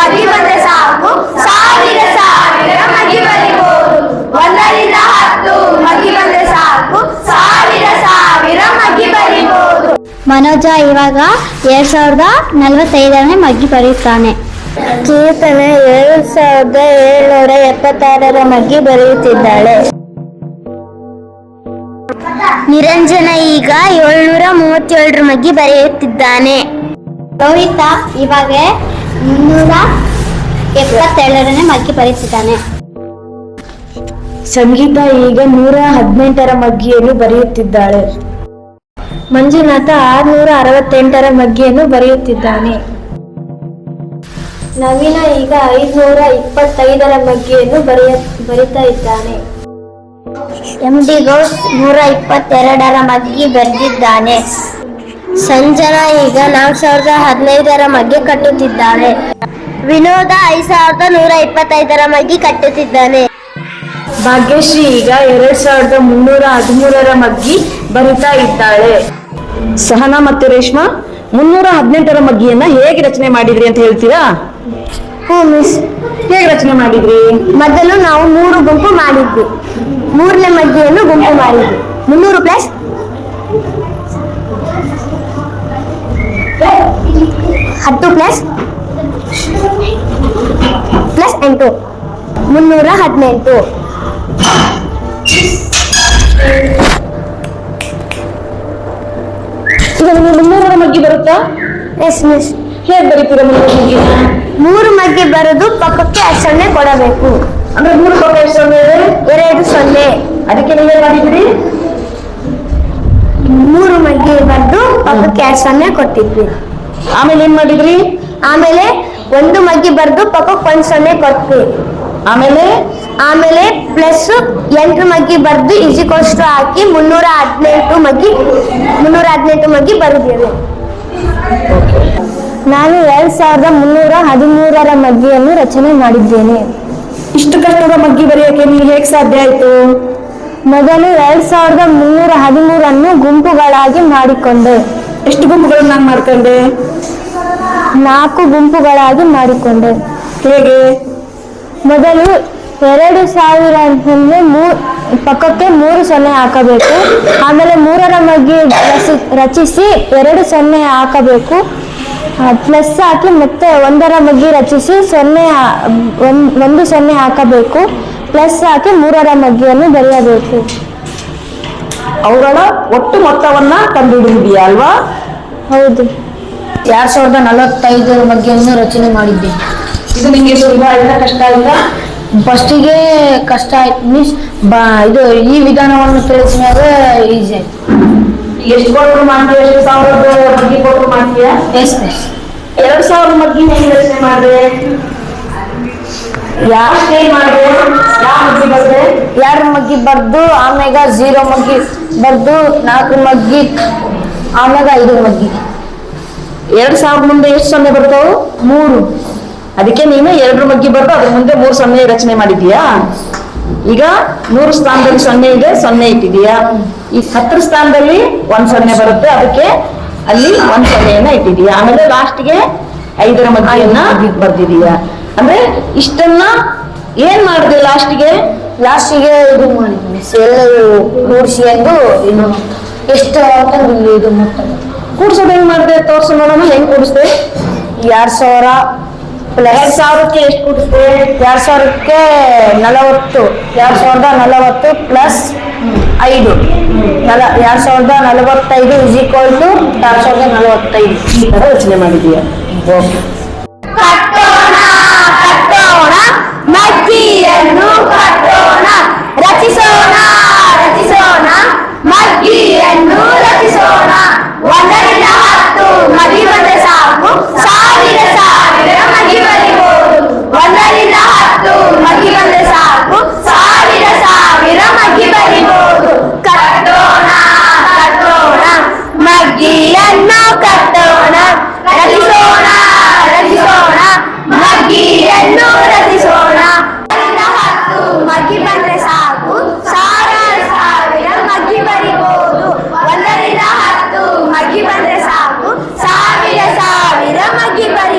ಮಗಿ ಬಂದ್ರೆ ಸಾಕು, ಸಾವಿರ ಸಾವಿರ ಮಗಿ ಬರಿಬೋದು. 1ರಿಂದ 10 ಮಗಿ ಬಂದ್ರೆ ಸಾಕು, ಸಾವಿರ ಸಾವಿರ ಮಗಿ ಬರಿಬೋದು. ಮನೋಜ ಇವಾಗ 2045ನೇ ಮಗ್ಗಿ ಬರೆಯುತ್ತಾನೆ. ಕೀರ್ತನೆ 7776ರ ಮಗ್ಗಿ ಬರೆಯುತ್ತಿದ್ದಾಳೆ. ನಿರಂಜನ ಈಗ 737ರ ಮಗ್ಗಿ ಬರೆಯುತ್ತಿದ್ದಾನೆ. ರೋಹಿತ ಇವಾಗ 377ನೇ ಮಗ್ಗಿ ಬರೆಯುತ್ತಿದ್ದಾನೆ. ಸಂಗೀತ ಈಗ 118ರ ಮಗ್ಗಿಯನ್ನು ಬರೆಯುತ್ತಿದ್ದಾಳೆ. ಮಂಜುನಾಥ 668ರ ಮಗ್ಗಿಯನ್ನು ಬರೆಯುತ್ತಿದ್ದಾನೆ. ನವೀನ ಈಗ 525ರ ಮಗ್ಗಿಯನ್ನು ಬರೀತಾ ಇದ್ದಾನೆ. MD ಗೌಸ್ 122ರ ಮಗ್ಗಿ ಬರೆದಿದ್ದಾನೆ. ಸಂಜನಾ ಈಗ 4015ರ ಮಗ್ಗಿ ಕಟ್ಟುತ್ತಿದ್ದಾಳೆ. ವಿನೋದ 5125ರ ಮಗ್ಗಿ ಕಟ್ಟುತ್ತಿದ್ದಾನೆ. ಭಾಗ್ಯಶ್ರೀ ಈಗ 2313ರ ಮಗ್ಗಿ ಬರಿತಾ ಇದ್ದಾಳೆ. ಸಹನಾ ಮತ್ತು ರೇಷ್ಮಾ 318ರ ಮಗ್ಗಿಯನ್ನ ಹೇಗೆ ರಚನೆ ಮಾಡಿದ್ರಿ ಅಂತ ಹೇಳ್ತೀರಾ? ಮಿಸ್, ಹೇಗೆ ರಚನೆ ಮಾಡಿದ್ರಿ? ಮೊದಲು ನಾವು 3 ಗುಂಪು ಮಾಡಿದ್ವಿ. 3ನೇ ಮಗ್ಗಿಯನ್ನು ಗುಂಪು ಮಾಡಿದ್ವಿ. 300 ಪ್ಲಸ್ 10 ಪ್ಲಸ್ 8 318. ಈಗ ನಿಮಗೆ 300ರ ಮಗ್ಗಿ ಬರುತ್ತಾ? Yes miss. ಹೇಗೆ ಬರೀತೀರಾ 300 ಮಗ್ಗಿನ? 3 ಮಗ್ಗಿ ಬರೆದು ಪಕ್ಕಕ್ಕೆ 0 ಕೊಡಬೇಕು. ಅಂದ್ರೆ 3 ಪಕ್ಕ ಎಷ್ಟು ಸೊನ್ನೆ ಇದೆ? 2 0. ಅದಕ್ಕೆ ನೀವೇ ಮಾಡಿದ್ರಿ? 3 ಮಗ್ಗಿ ಬರೆದು ಪಕ್ಕಕ್ಕೆ 0 ಕೊಟ್ಟಿದ್ವಿ. ಆಮೇಲೆ ಏನ್ ಮಾಡಿದ್ರಿ? ಆಮೇಲೆ 1 ಮಗ್ಗಿ ಬರೆದು ಪಕ್ಕಕ್ಕೆ 1 0 ಕೊಟ್ವಿ. ಆಮೇಲೆ ಪ್ಲಸ್ 8 ಮಗ್ಗಿ ಬರೆದು ಇಜಿಕೋಷ್ಟು ಹಾಕಿ 318 ಮಗ್ಗಿ ಬರೆದಿದ್ದೇವೆ. ನಾನು 2313ರ ಮಗ್ಗಿಯನ್ನು ರಚನೆ ಮಾಡಿದ್ದೇನೆ. ಇಷ್ಟು ಕಷ್ಟದ ಮಗ್ಗಿ ಬರೆಯೋಕೆ ನೀವು ಹೇಗೆ ಸಾಧ್ಯ ಆಯ್ತು? ಮೊದಲು 2313ಅನ್ನು ಗುಂಪುಗಳಾಗಿ ಮಾಡಿಕೊಂಡೆ. ಎಷ್ಟು ಗುಂಪುಗಳನ್ನ ಮಾಡ್ಕೊಂಡೆ? 4 ಗುಂಪುಗಳಾಗಿ ಮಾಡಿಕೊಂಡೆ. ಹೇಗೆ? ಮೊದಲು 2000 ಪಕ್ಕಕ್ಕೆ 3 0 ಹಾಕಬೇಕು. ಆಮೇಲೆ 3ರ ಮಗ್ಗಿ ರಚಿಸಿ 2 0 ಹಾಕಬೇಕು. ಪ್ಲಸ್ ಹಾಕಿ ಮತ್ತೆ 1ರ ಮಗ್ಗಿ ರಚಿಸಿ 1 0 ಹಾಕಬೇಕು. ಪ್ಲಸ್ ಹಾಕಿ 3ರ ಮಗ್ಗಿಯನ್ನು ಬರೆಯಬೇಕು. ಅವುಗಳ ಒಟ್ಟು ಮೊತ್ತವನ್ನ ಕಂಡುಹಿಡಿದಿದೆಯಾ ಅಲ್ವಾ? ಹೌದು. 2045 ಮಗ್ಗಿಯನ್ನು ರಚನೆ ಮಾಡಿದ್ದೆ. ಇದು ನಿಮಗೆ ಸುಲಭ ಆಯ್ತಾ ಕಷ್ಟ ಆಯ್ತಾ? ಫಸ್ಟಿಗೆ ಕಷ್ಟ ಆಯ್ತು ಮಿಸ್. ಇದು ಈ ವಿಧಾನವನ್ನು ತಿಳಿಸಿದಾಗ ಈಸಿ ಆಯ್ತು. ಎಷ್ಟು ಕೊಟ್ಟರು ಮಾಡ್ತೀವಿ? ಎಷ್ಟು ಸಾವಿರದ ಮಗ್ಗಿ ಕೊಟ್ಟರು ಮಾಡ್ತೀಯಾ? Yes miss. 2000 ಮಗ್ಗಿ ಹೆಂಗೆ ರಚನೆ ಮಾಡಿದೆ? ಯಾವ ಮಗ್ಗಿ ಬರ್ದೆ? 2 ಮಗ್ಗಿ ಬರ್ದು ಆಮ್ಯಾಗ 0 ಮಗ್ಗಿ ಬರ್ದು 4 ಮಗ್ಗಿ ಆಮ್ಯಾಗ 5 ಮಗ್ಗಿ. 2000 ಮುಂದೆ ಎಷ್ಟು ಸೊನ್ನೆ ಬರ್ತಾವು? 3. ಅದಕ್ಕೆ ನೀನು 2 ಮಗ್ಗಿ ಬರ್ದು ಅದ್ರ ಮುಂದೆ 3 ಸೊನ್ನೆ ರಚನೆ ಮಾಡಿದ್ಯಾ? ಈಗ 100 ಸ್ಥಾನದಲ್ಲಿ 0 ಇದೆ, 0 ಇಟ್ಟಿದೀಯಾ. ಈ 10 ಸ್ಥಾನದಲ್ಲಿ 1 0 ಬರುತ್ತೆ, ಅದಕ್ಕೆ ಅಲ್ಲಿ 1 0 ಇಟ್ಟಿದೀಯಾ. ಆಮೇಲೆ ಲಾಸ್ಟ್ಗೆ 5ರ ಮಗ್ಗಿಯನ್ನ ಬರ್ದಿದೀಯಾ. ಅಂದ್ರೆ ಇಷ್ಟನ್ನ ಏನ್ ಮಾಡಿದೆ? ಲಾಸ್ಟಿಗೆ ಇದು ಮಾಡಿದ್ವಿ ಎಲ್ಲರೂ ಕೂಡಿಸಿಕೊಂಡು ಇನ್ನು ಎಷ್ಟು ಅಂತ ಇದು ಮೊತ್ತ ಕೂಡ್ಸೋದು ಹೆಂಗ್ ಮಾಡಿದೆ? ತೋರ್ಸು ನೋಡೋಣ. ಹೆಂಗ್ ಕೂಡಿಸ್ದೆ? 2000 ಪ್ಲಸ್ 2000ಕ್ಕೆ ಎಷ್ಟು ಕೂಡಿಸ್ದೆ? 2000ಕ್ಕೆ 40. 2040 ಪ್ಲಸ್ 5 2045 ಇಸ್ ಈಕ್ವಲ್ ಟು 2045. ಈ ತರ ರಚನೆ ಮಾಡಿದೀಯ. ಕಟ್ಟೋಣ ಮಗ್ಗಿಯನ್ನು ಕಟ್ಟೋಣ, ರಚಿಸೋಣ ಮಗ್ಗಿಯನ್ನು ರಚಿಸೋಣ. 1ರಿಂದ 10 ಮಗಿ ಬಂದ್ರೆ ಸಾಕು, ಸಾವಿರ ಸಾವಿರ ಮಗಿ ಬರಿಬೋದು. 1ರಿಂದ 10 ಮಗಿ ಬಂದ್ರೆ ಸಾಕು, ಸಾವಿರ ಸಾವಿರ ಮಗಿ ಬರಿಬೋದು. ಕಟ್ಟೋಣ ಮಗ್ಗಿಯನ್ನು ಕಟ್ಟೋಣ, ರಚಿಸೋಣ ಮಗ್ಗಿಯನ್ನು ರಚಿಸೋಣ. 10 ಮಗ್ಗಿ ಬಂದ್ರೆ ಸಾಕು, ಸಾವಿರ ಸಾವಿರ ಮಗ್ಗಿ ಬರಿಬೋದು. 1ರಿಂದ 10 ಮಗ್ಗಿ ಬಂದ್ರೆ ಸಾಕು, ಸಾವಿರ ಸಾವಿರ ಮಗ್ಗಿ ಬರಿ